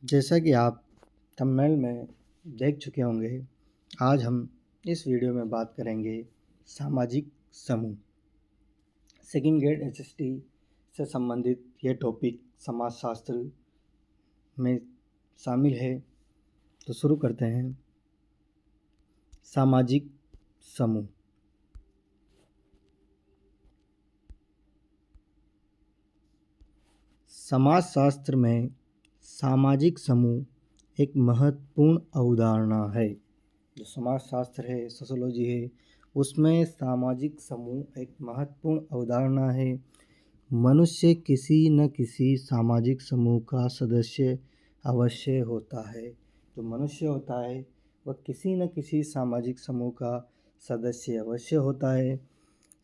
जैसा कि आप थंबनेल में देख चुके होंगे, आज हम इस वीडियो में बात करेंगे सामाजिक समूह। सेकंड ग्रेड एचएसटी से संबंधित यह टॉपिक समाजशास्त्र में शामिल है। तो शुरू करते हैं। सामाजिक समूह। समाजशास्त्र में सामाजिक समूह एक महत्वपूर्ण अवधारणा है। जो समाजशास्त्र है, सोशियोलॉजी है, उसमें सामाजिक समूह एक महत्वपूर्ण अवधारणा है। मनुष्य किसी न किसी सामाजिक समूह का सदस्य अवश्य होता है। जो मनुष्य होता है वह किसी न किसी सामाजिक समूह का सदस्य अवश्य होता है।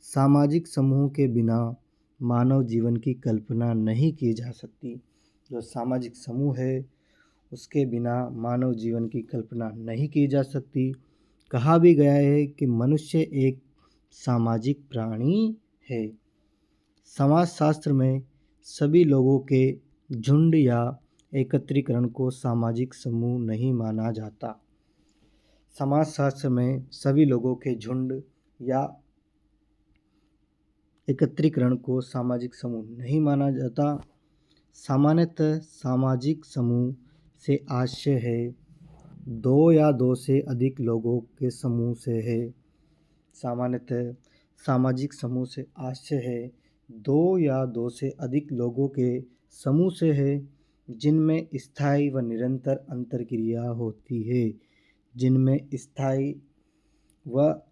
सामाजिक समूह के बिना मानव जीवन की कल्पना नहीं की जा सकती। जो सामाजिक समूह है उसके बिना मानव जीवन की कल्पना नहीं की जा सकती। कहा भी गया है कि मनुष्य एक सामाजिक प्राणी है। समाजशास्त्र में सभी लोगों के झुंड या एकत्रीकरण को सामाजिक समूह नहीं माना जाता। समाजशास्त्र में सभी लोगों के झुंड या एकत्रीकरण को सामाजिक समूह नहीं माना जाता। सामान्यतः सामाजिक समूह से आशय है दो या दो से अधिक लोगों के समूह से है। सामान्यतः सामाजिक समूह से आशय है दो या दो से अधिक लोगों के समूह से है, जिनमें स्थायी व निरंतर अंतर्क्रिया होती है। जिनमें स्थायी व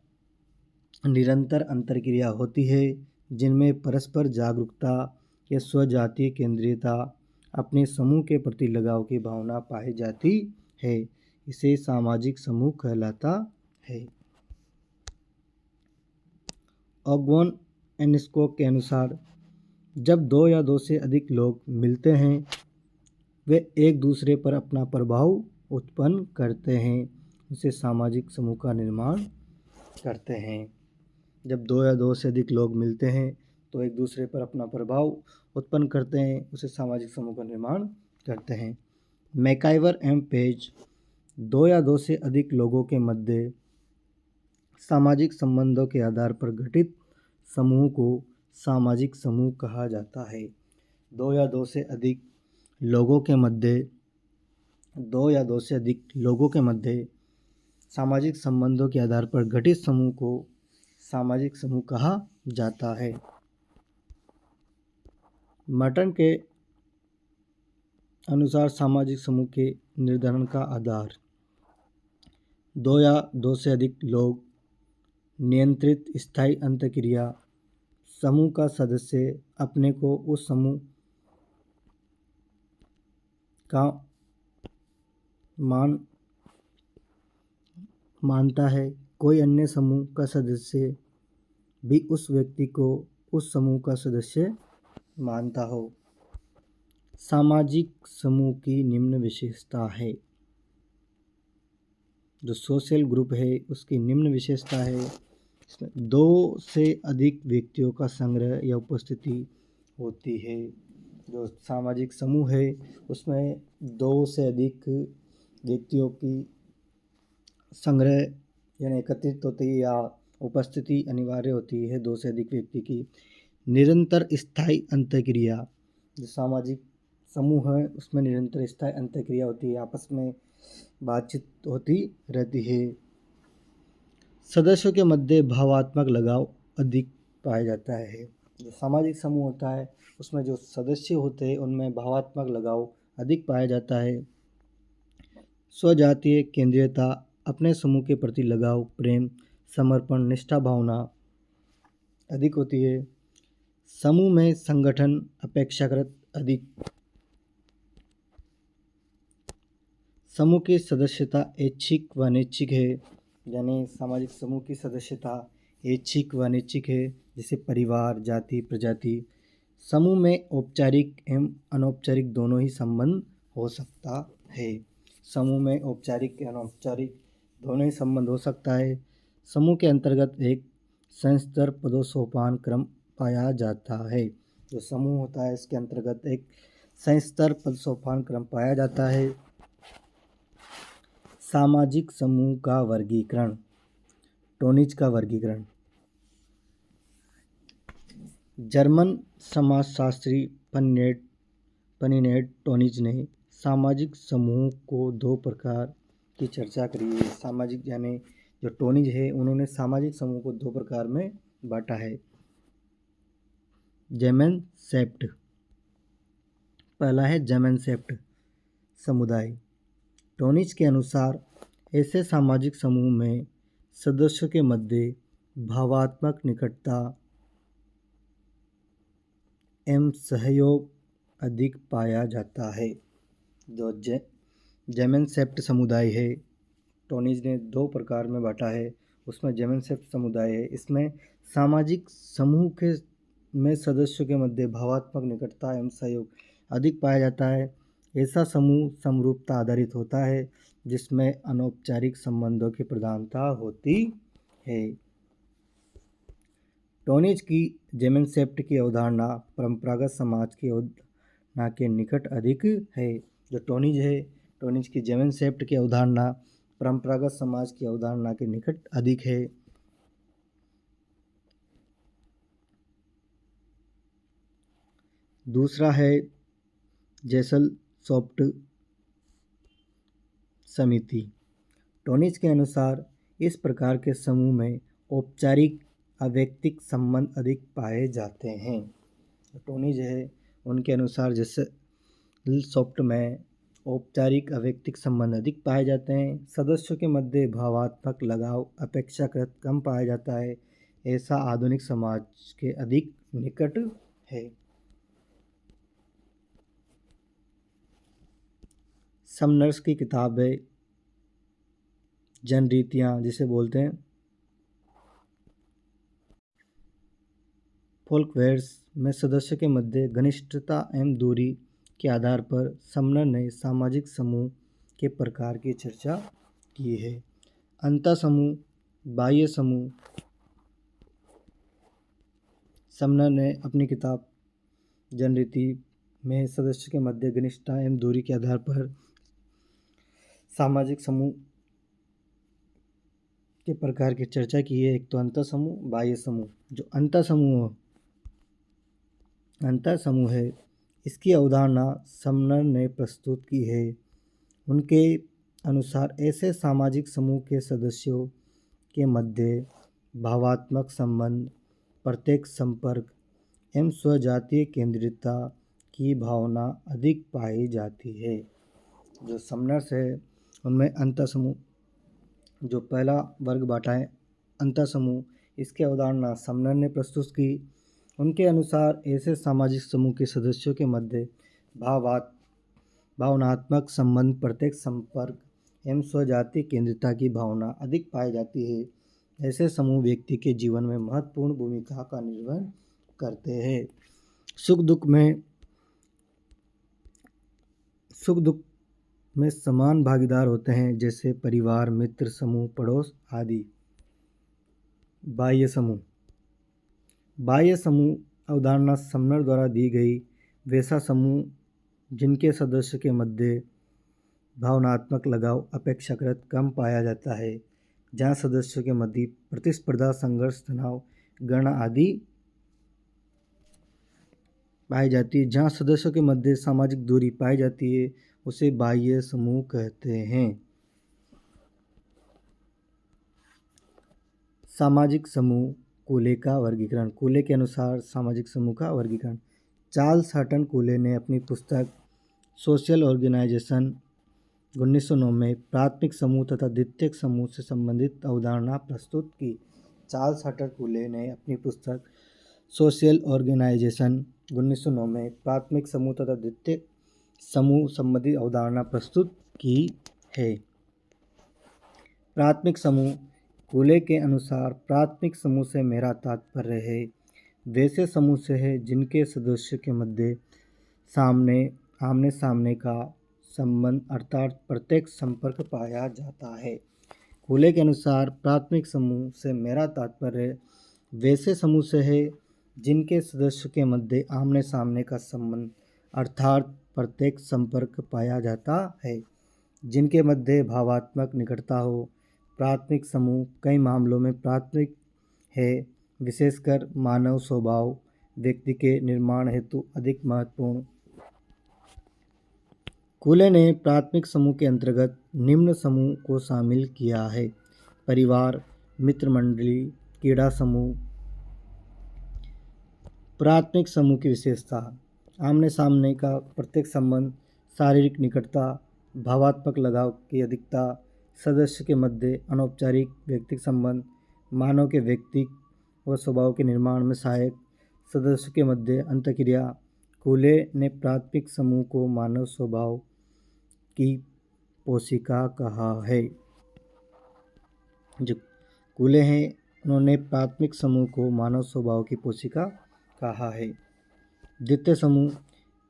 निरंतर अंतर्क्रिया होती है, जिनमें परस्पर जागरूकता या स्वजातीय केंद्रीयता, अपने समूह के प्रति लगाव की भावना पाई जाती है। इसे सामाजिक समूह कहलाता है। ऑगवन एनिस्कोक के अनुसार जब दो या दो से अधिक लोग मिलते हैं वे एक दूसरे पर अपना प्रभाव उत्पन्न करते हैं, उसे सामाजिक समूह का निर्माण करते हैं। जब दो या दो से अधिक लोग मिलते हैं तो एक दूसरे पर अपना प्रभाव उत्पन्न करते हैं, उसे सामाजिक समूह का निर्माण करते हैं। मैकाइवर एम पेज दो या दो से अधिक लोगों के मध्य सामाजिक संबंधों के आधार पर गठित समूह को सामाजिक समूह कहा जाता है। दो या दो से अधिक लोगों के मध्य सामाजिक संबंधों के आधार पर गठित समूह को सामाजिक समूह कहा जाता है। मर्टन के अनुसार सामाजिक समूह के निर्धारण का आधार दो या दो से अधिक लोग, नियंत्रित स्थायी अंतर्क्रिया, समूह का सदस्य अपने को उस समूह का मानता है, कोई अन्य समूह का सदस्य भी उस व्यक्ति को उस समूह का सदस्य मानता हो। सामाजिक समूह की निम्न विशेषता है। जो सोशल ग्रुप है उसकी निम्न विशेषता है। इसमें दो से अधिक व्यक्तियों का संग्रह या उपस्थिति होती है। जो सामाजिक समूह है उसमें दो से अधिक व्यक्तियों की संग्रह यानी एकत्रित होती है या उपस्थिति अनिवार्य होती है। दो से अधिक व्यक्ति की निरंतर स्थायी अंतर्क्रिया, जो सामाजिक समूह है उसमें निरंतर स्थायी अंतर्क्रिया होती है, आपस में बातचीत होती रहती है। सदस्यों के मध्य भावात्मक लगाव अधिक पाया जाता है। जो सामाजिक समूह होता है उसमें जो सदस्य होते हैं उनमें भावात्मक लगाव अधिक पाया जाता है। स्वजातीय केंद्रीयता, अपने समूह के प्रति लगाव, प्रेम, समर्पण, निष्ठा भावना अधिक होती है। समूह में संगठन अपेक्षाकृत अधिक। समूह की सदस्यता ऐच्छिक व अनैच्छिक है, यानी सामाजिक समूह की सदस्यता ऐच्छिक व अनैच्छिक है, जैसे परिवार, जाति, प्रजाति। समूह में औपचारिक एवं अनौपचारिक दोनों ही संबंध हो सकता है। समूह में औपचारिक एवं अनौपचारिक दोनों ही संबंध हो सकता है। समूह के अंतर्गत एक संस्तर पदों सोपान क्रम पाया जाता है। जो समूह होता है इसके अंतर्गत एक संस्तर पद सोपान क्रम पाया जाता है। सामाजिक समूह का वर्गीकरण, टोनिज का वर्गीकरण। जर्मन समाजशास्त्री पनीनेट टोनिज ने सामाजिक समूह को दो प्रकार की चर्चा करी है। सामाजिक यानी जो टोनिज है उन्होंने सामाजिक समूह को दो प्रकार में बांटा है। जेमेनसेफ्ट, पहला है जेमेनसेफ्ट समुदाय। टोनिज के अनुसार ऐसे सामाजिक समूह में सदस्यों के मध्य भावात्मक निकटता एवं सहयोग अधिक पाया जाता है। जो जेमेनसेफ्ट समुदाय है टोनिज ने दो प्रकार में बांटा है, उसमें जेमेनसेफ्ट समुदाय है। इसमें सामाजिक समूह के में सदस्यों के मध्य भावात्मक निकटता एवं सहयोग अधिक पाया जाता है। ऐसा समूह समरूपता आधारित होता है जिसमें अनौपचारिक संबंधों की प्रधानता होती है। टोनिज की जेमेनसेफ्ट की अवधारणा परंपरागत समाज की अवधारणा के निकट अधिक है। जो टोनिज है, टोनिज की जेमेनसेफ्ट की अवधारणा परंपरागत समाज की अवधारणा के निकट अधिक है। दूसरा है जेसलसॉफ्ट समिति। टोनिज के अनुसार इस प्रकार के समूह में औपचारिक अवैयक्तिक संबंध अधिक पाए जाते हैं। टोनिज है उनके अनुसार जेसलसॉफ्ट में औपचारिक अवैयक्तिक संबंध अधिक पाए जाते हैं। सदस्यों के मध्य भावात्मक लगाव अपेक्षाकृत कम पाया जाता है। ऐसा आधुनिक समाज के अधिक निकट है। समनर्स की किताब है जनरीतियाँ जिसे बोलते हैं। फोल्कवेयर्स में सदस्यों के मध्य घनिष्ठता एवं दूरी के आधार पर समनर ने सामाजिक समूह के प्रकार की चर्चा की है। अंतःसमूह, बाह्य समूह। समनर ने अपनी किताब जनरीति में सदस्यों के मध्य घनिष्ठता एवं दूरी के आधार पर सामाजिक समूह के प्रकार की चर्चा की है। एक तो अंतःसमूह, बाह्य समूह। जो अंतःसमूह है इसकी अवधारणा समनर ने प्रस्तुत की है। उनके अनुसार ऐसे सामाजिक समूह के सदस्यों के मध्य भावात्मक संबंध, प्रत्यक्ष संपर्क एवं स्वजातीय केंद्रितता की भावना अधिक पाई जाती है। जो समनर्स है उनमें अंतःसमूह, जो पहला वर्ग बांटा है अंतःसमूह, इसकी अवधारणा समनर ने प्रस्तुत की। उनके अनुसार ऐसे सामाजिक समूह के सदस्यों के मध्य भावनात्मक संबंध, प्रत्यक्ष संपर्क एवं स्वजातीय केंद्रितता की भावना अधिक पाई जाती है। ऐसे समूह व्यक्ति के जीवन में महत्वपूर्ण भूमिका का निर्वहन करते हैं। सुख दुख में समान भागीदार होते हैं, जैसे परिवार, मित्र समूह, पड़ोस आदि। बाह्य समूह अवधारणा समनर द्वारा दी गई वैसा समूह जिनके सदस्य के मध्य भावनात्मक लगाव अपेक्षाकृत कम पाया जाता है, जहाँ सदस्यों के मध्य प्रतिस्पर्धा, संघर्ष, तनाव, घृणा आदि पाई जाती है। जहाँ सदस्यों के मध्य सामाजिक दूरी पाई जाती है उसे बाह्य समूह कहते हैं। सामाजिक समूह कूले का वर्गीकरण। कूले के अनुसार सामाजिक समूह का वर्गीकरण। चार्ल्स हटन कूले ने अपनी पुस्तक सोशल ऑर्गेनाइजेशन 1909 में प्राथमिक समूह तथा द्वितीयक समूह से संबंधित अवधारणा प्रस्तुत की। चार्ल्स हटन कूले ने अपनी पुस्तक सोशल ऑर्गेनाइजेशन 1909 में प्राथमिक समूह तथा द्वितीयक समूह संबंधी अवधारणा प्रस्तुत की है। प्राथमिक समूह। कूले के अनुसार प्राथमिक समूह से मेरा तात्पर्य है वैसे समूह से है जिनके सदस्यों के मध्य आमने सामने का संबंध अर्थात प्रत्यक्ष संपर्क पाया जाता है। कूले के अनुसार प्राथमिक समूह से मेरा तात्पर्य वैसे समूह से है जिनके सदस्यों के मध्य आमने सामने का संबंध अर्थात प्रत्येक संपर्क पाया जाता है जिनके मध्य भावात्मक निकटता हो। प्राथमिक समूह कई मामलों में प्राथमिक है, विशेषकर मानव स्वभाव व्यक्ति के निर्माण हेतु अधिक महत्वपूर्ण। कूले ने प्राथमिक समूह के अंतर्गत निम्न समूह को शामिल किया है: परिवार, मित्र मंडली, क्रीड़ा समूह। प्राथमिक समूह की विशेषता: आमने सामने का प्रत्येक संबंध, शारीरिक निकटता, भावात्मक लगाव की अधिकता, सदस्य के मध्य अनौपचारिक व्यक्तिगत संबंध, मानव के व्यक्ति व स्वभाव के निर्माण में सहायक, सदस्यों के मध्य अंतःक्रिया। कूले ने प्राथमिक समूह को मानव स्वभाव की कोशिका कहा है। जो कूले हैं उन्होंने प्राथमिक समूह को मानव स्वभाव की कोशिका कहा है। द्वितीय समूह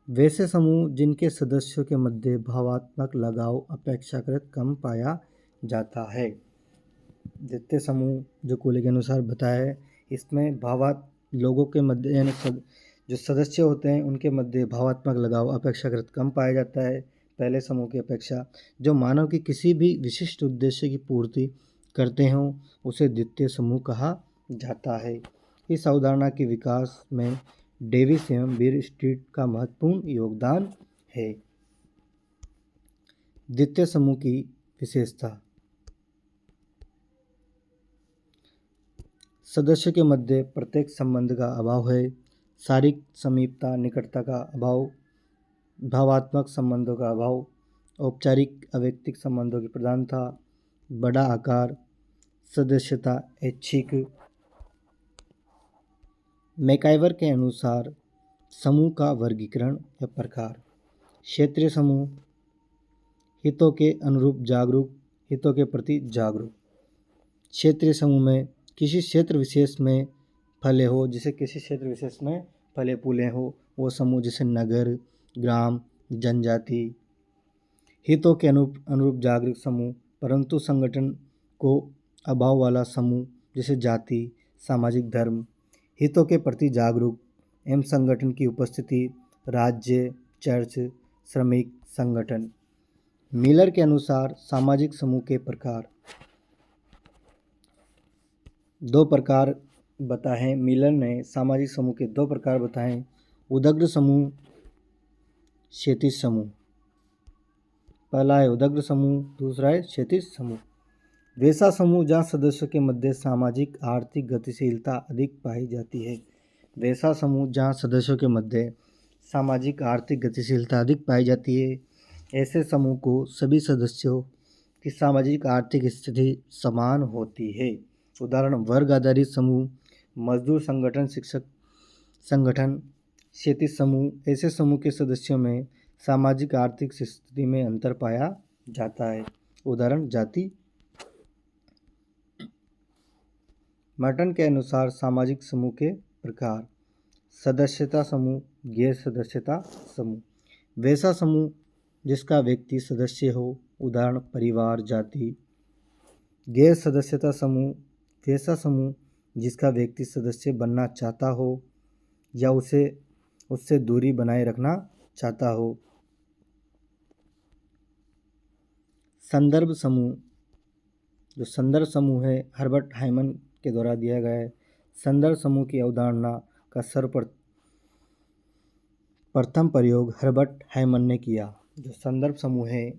वैसे समूह जिनके सदस्यों के मध्य भावात्मक लगाव अपेक्षाकृत कम पाया जाता है। द्वितीय समूह जो कूले के अनुसार बताया है, इसमें लोगों के मध्य यानी जो सदस्य होते हैं उनके मध्य भावात्मक लगाव अपेक्षाकृत कम पाया जाता है पहले समूह की अपेक्षा। जो मानव की किसी भी विशिष्ट उद्देश्य की पूर्ति करते हों उसे द्वितीय समूह कहा जाता है। इस अवधारणा के विकास में डेविस एवं बीर स्ट्रीट का महत्वपूर्ण योगदान है। द्वितीय समूह की विशेषता: सदस्यों के मध्य प्रत्येक संबंध का अभाव है, शारीरिक समीपता निकटता का अभाव, भावात्मक संबंधों का अभाव, औपचारिक अवैयक्तिक संबंधों की प्रधानता, बड़ा आकार, सदस्यता ऐच्छिक। मैकाइवर के अनुसार समूह का वर्गीकरण या प्रकार: क्षेत्रीय समूह, हितों के अनुरूप जागरूक, हितों के प्रति जागरूक। क्षेत्रीय समूह में किसी क्षेत्र विशेष में फले हो, जिसे किसी क्षेत्र विशेष में फले फूले हो वो समूह, जैसे नगर, ग्राम, जनजाति। हितों के अनुरूप जागरूक समूह, परंतु संगठन को अभाव वाला समूह, जैसे जाति, सामाजिक धर्म। हितों के प्रति जागरूक एवं संगठन की उपस्थिति, राज्य, चर्च, श्रमिक संगठन। मिलर के अनुसार सामाजिक समूह के प्रकार दो प्रकार बताए। मिलर ने सामाजिक समूह के दो प्रकार बताए: उदग्र समूह, क्षैतिज समूह। पहला है उदग्र समूह, दूसरा है क्षैतिज समूह। वैसा समूह जहाँ सदस्यों के मध्य सामाजिक आर्थिक गतिशीलता अधिक पाई जाती है। वैसा समूह जहाँ सदस्यों के मध्य सामाजिक आर्थिक गतिशीलता अधिक पाई जाती है, ऐसे समूह को सभी सदस्यों की सामाजिक आर्थिक स्थिति समान होती है। उदाहरण: वर्ग आधारित समूह, मजदूर संगठन, शिक्षक संगठन। क्षैतिज समूह ऐसे समूह के सदस्यों में सामाजिक आर्थिक स्थिति में अंतर पाया जाता है। उदाहरण: जाति। मर्टन के अनुसार सामाजिक समूह के प्रकार: सदस्यता समूह, गैर सदस्यता समूह। वैसा समूह जिसका व्यक्ति सदस्य हो, उदाहरण: परिवार, जाति। गैर सदस्यता समूह वैसा समूह जिसका व्यक्ति सदस्य बनना चाहता हो या उससे दूरी बनाए रखना चाहता हो। संदर्भ समूह जो संदर्भ समूह है हर्बर्ट हाइमन के द्वारा दिया गया है। संदर्भ समूह की अवधारणा का सर्वप्रथम प्रयोग हर्बर्ट हाइमन ने किया। जो संदर्भ समूह है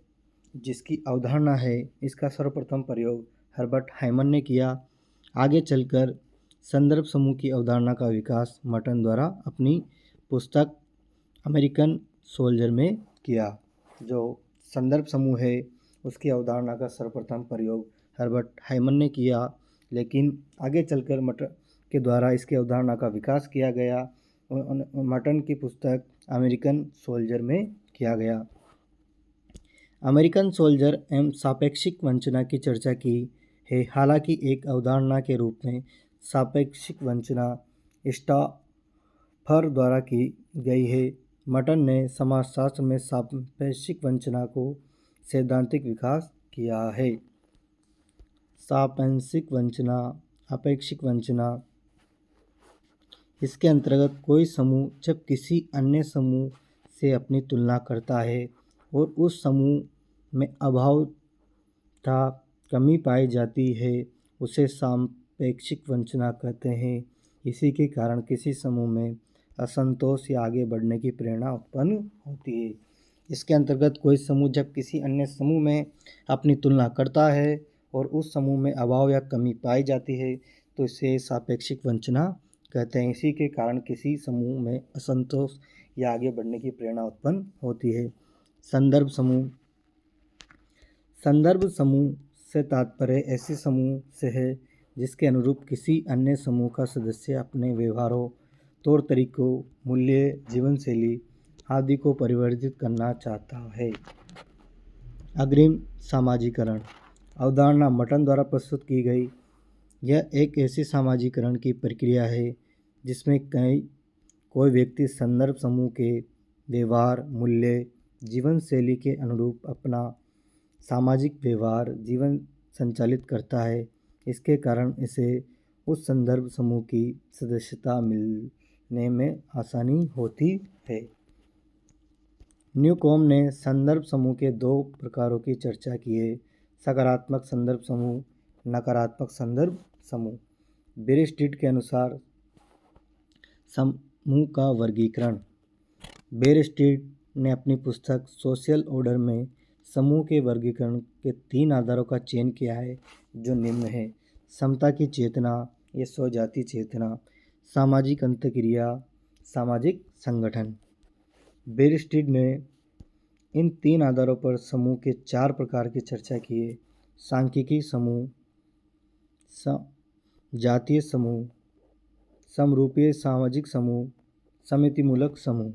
जिसकी अवधारणा है, इसका सर्वप्रथम प्रयोग हर्बर्ट हाइमन ने किया। आगे चलकर संदर्भ समूह की अवधारणा का विकास मर्टन द्वारा अपनी पुस्तक अमेरिकन सोल्जर में किया। जो संदर्भ समूह है उसकी अवधारणा का सर्वप्रथम प्रयोग हर्बर्ट हाइमन ने किया, लेकिन आगे चलकर मर्टन के द्वारा इसकी अवधारणा का विकास किया गया। मर्टन की पुस्तक अमेरिकन सोल्जर में किया गया। अमेरिकन सोल्जर एवं सापेक्षिक वंचना की चर्चा की है। हालांकि एक अवधारणा के रूप में सापेक्षिक वंचना स्टाफर द्वारा की गई है, मर्टन ने समाजशास्त्र में सापेक्षिक वंचना को सैद्धांतिक विकास किया है। सापेक्षिक वंचना, अपेक्षिक वंचना, इसके अंतर्गत कोई समूह जब किसी अन्य समूह से अपनी तुलना करता है और उस समूह में अभाव तथा कमी पाई जाती है उसे सापेक्षिक वंचना कहते हैं। इसी के कारण किसी समूह में असंतोष या आगे बढ़ने की प्रेरणा उत्पन्न होती है। इसके अंतर्गत कोई समूह जब किसी अन्य समूह में अपनी तुलना करता है और उस समूह में अभाव या कमी पाई जाती है तो इसे सापेक्षिक वंचना कहते हैं। इसी के कारण किसी समूह में असंतोष या आगे बढ़ने की प्रेरणा उत्पन्न होती है। संदर्भ समूह। संदर्भ समूह से तात्पर्य ऐसे समूह से है जिसके अनुरूप किसी अन्य समूह का सदस्य अपने व्यवहारों, तौर तरीकों, मूल्य, जीवन शैली आदि को परिवर्तित करना चाहता है। अग्रिम सामाजिकरण। अवधारणा मटन द्वारा प्रस्तुत की गई। यह एक ऐसी सामाजिकरण की प्रक्रिया है जिसमें कोई व्यक्ति संदर्भ समूह के व्यवहार, मूल्य, जीवन शैली के अनुरूप अपना सामाजिक व्यवहार, जीवन संचालित करता है। इसके कारण इसे उस संदर्भ समूह की सदस्यता मिलने में आसानी होती है। न्यूकॉम ने संदर्भ समूह के 2 प्रकारों की चर्चा की है, सकारात्मक संदर्भ समूह, नकारात्मक संदर्भ समूह। बेयरस्ट्रीट के अनुसार समूह का वर्गीकरण। बेयरस्ट्रीट ने अपनी पुस्तक सोशल ऑर्डर में समूह के वर्गीकरण के 3 आधारों का चयन किया है जो निम्न है। समता की चेतना या स्वजाति चेतना, सामाजिक अंतःक्रिया, सामाजिक संगठन। बेयरस्ट्रीट ने इन 3 आधारों पर समूह के 4 प्रकार की चर्चा की है। सांख्यिकी समूह, जातीय समूह, समरूपीय सामाजिक समूह, समितिमूलक समूह।